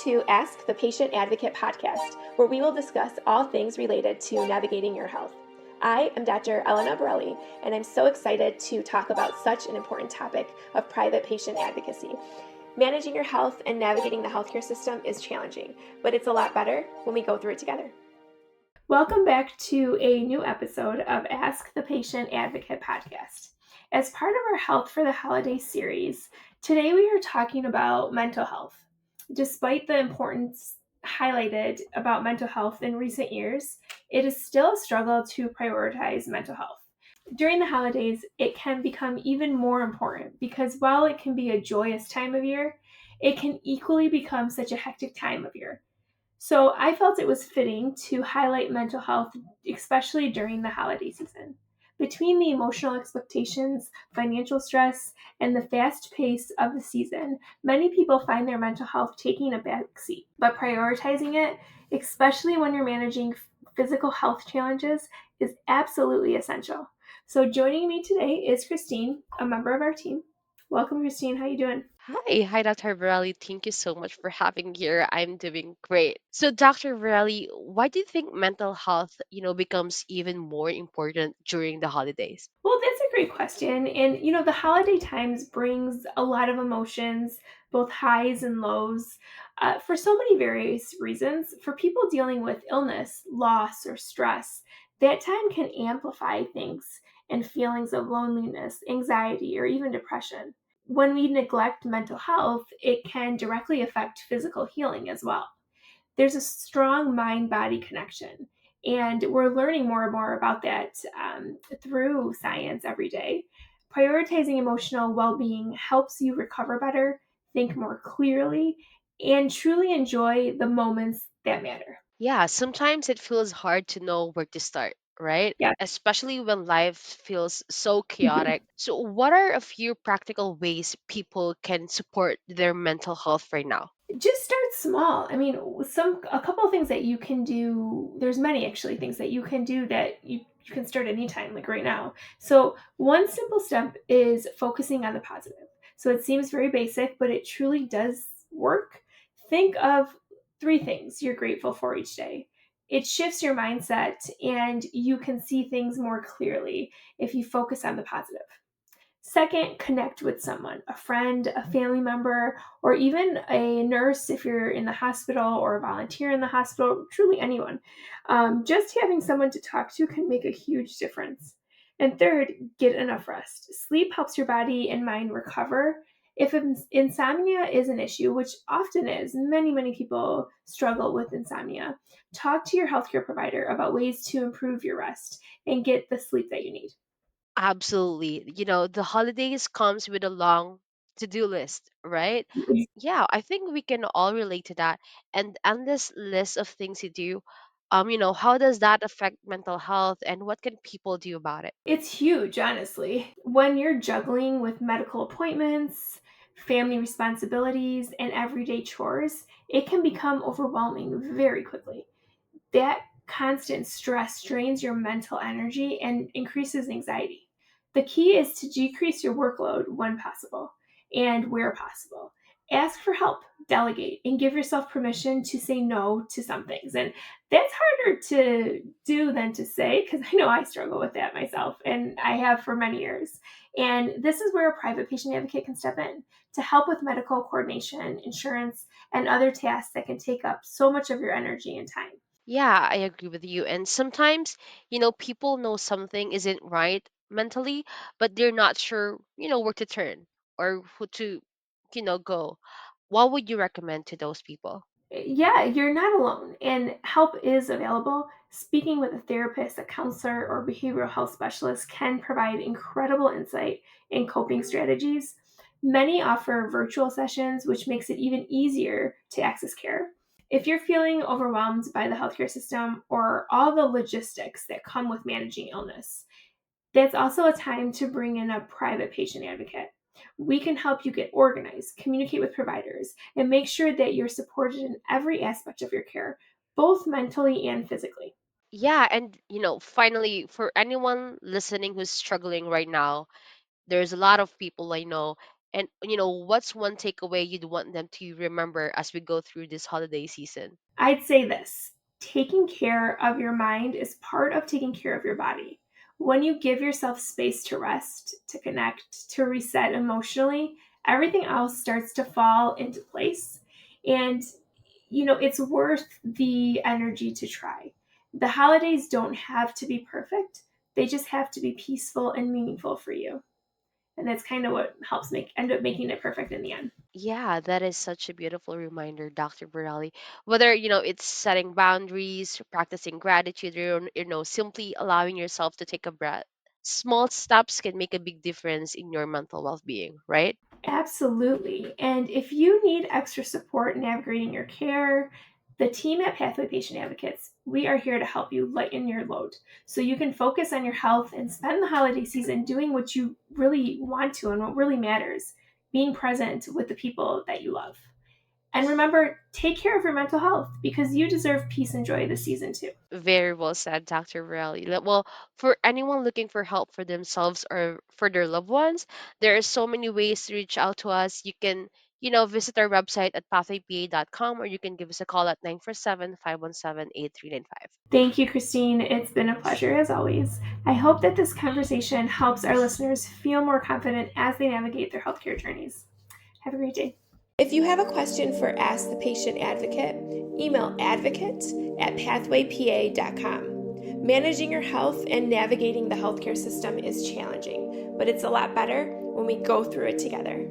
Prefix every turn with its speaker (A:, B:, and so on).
A: to Ask the Patient Advocate podcast, where we will discuss all things related to navigating your health. I am Dr. Elena Borrelli, and I'm so excited to talk about such an important topic of private patient advocacy. Managing your health and navigating the healthcare system is challenging, but it's a lot better when we go through it together. Welcome back to a new episode of Ask the Patient Advocate podcast. As part of our Health for the Holidays series, today we are talking about mental health. Despite the importance highlighted about mental health in recent years, it is still a struggle to prioritize mental health. During the holidays, it can become even more important because while it can be a joyous time of year, it can equally become such a hectic time of year. So I felt it was fitting to highlight mental health, especially during the holiday season. Between the emotional expectations, financial stress, and the fast pace of the season, many people find their mental health taking a backseat. But prioritizing it, especially when you're managing physical health challenges, is absolutely essential. So joining me today is Christine, a member of our team. Welcome, Christine. How you doing?
B: Hi, Dr. Borrelli. Thank you so much for having me here. I'm doing great. So, Dr. Borrelli, why do you think mental health, becomes even more important during the holidays?
A: Well, that's a great question. And the holiday times brings a lot of emotions, both highs and lows, for so many various reasons. For people dealing with illness, loss, or stress, that time can amplify things and feelings of loneliness, anxiety, or even depression. When we neglect mental health, it can directly affect physical healing as well. There's a strong mind body connection. And we're learning more and more about that through science every day. Prioritizing emotional well being helps you recover better, think more clearly, and truly enjoy the moments that matter.
B: Yeah, sometimes it feels hard to know where to start, right?
A: Yeah.
B: Especially when life feels so
A: Mhm.
B: chaotic. So, what are a few practical ways people can support their mental health right now?
A: Just start small. I mean, a couple of things that you can do. There's many actually things that you can do that you can start anytime, like right now. So one simple step is focusing on the positive. So it seems very basic, but it truly does work. Think of three things you're grateful for each day. It shifts your mindset and you can see things more clearly if you focus on the positive. Second, connect with someone, a friend, a family member, or even a nurse if you're in the hospital or a volunteer in the hospital, truly anyone. Just having someone to talk to can make a huge difference. And third, get enough rest. Sleep helps your body and mind recover. If insomnia is an issue, which often is, many people struggle with insomnia, talk to your healthcare provider about ways to improve your rest and get the sleep that you need.
B: Absolutely. The holidays comes with a long to-do list, right? Yeah, I think we can all relate to that. And endless list of things to do. How does that affect mental health and what can people do about it?
A: It's huge, honestly. When you're juggling with medical appointments, family responsibilities, and everyday chores, it can become overwhelming very quickly. That constant stress drains your mental energy and increases anxiety. The key is to decrease your workload when possible and where possible. Ask for help, delegate, and give yourself permission to say no to some things. And that's harder to do than to say because I know I struggle with that myself and I have for many years. And this is where a private patient advocate can step in to help with medical coordination, insurance, and other tasks that can take up so much of your energy and time.
B: Yeah, I agree with you. And sometimes, people know something isn't right mentally, but they're not sure, where to turn or who to, go. What would you recommend to those people?
A: Yeah, you're not alone, and help is available. Speaking with a therapist, a counselor, or behavioral health specialist can provide incredible insight and coping strategies. Many offer virtual sessions, which makes it even easier to access care. If you're feeling overwhelmed by the healthcare system or all the logistics that come with managing illness, that's also a time to bring in a private patient advocate. We can help you get organized, communicate with providers, and make sure that you're supported in every aspect of your care, both mentally and physically.
B: Yeah, and finally, for anyone listening who's struggling right now, there's a lot of people I know, And what's one takeaway you'd want them to remember as we go through this holiday season?
A: I'd say this: taking care of your mind is part of taking care of your body. When you give yourself space to rest, to connect, to reset emotionally, everything else starts to fall into place. And, it's worth the energy to try. The holidays don't have to be perfect, they just have to be peaceful and meaningful for you. And that's kind of what helps end up making it perfect in the end.
B: Yeah, that is such a beautiful reminder, Dr. Borelli. Whether, it's setting boundaries, practicing gratitude, or, simply allowing yourself to take a breath. Small steps can make a big difference in your mental well-being, right?
A: Absolutely. And if you need extra support navigating your care, the team at Pathway Patient Advocates, we are here to help you lighten your load so you can focus on your health and spend the holiday season doing what you really want to and what really matters, being present with the people that you love. And remember, take care of your mental health because you deserve peace and joy this season too.
B: Very well said, Dr. Borelli. Well, for anyone looking for help for themselves or for their loved ones, there are so many ways to reach out to us. You can, visit our website at pathwaypa.com, or you can give us a call at 947-517-8395.
A: Thank you, Christine. It's been a pleasure as always. I hope that this conversation helps our listeners feel more confident as they navigate their healthcare journeys. Have a great day. If you have a question for Ask the Patient Advocate, email advocate@pathwaypa.com. Managing your health and navigating the healthcare system is challenging, but it's a lot better when we go through it together.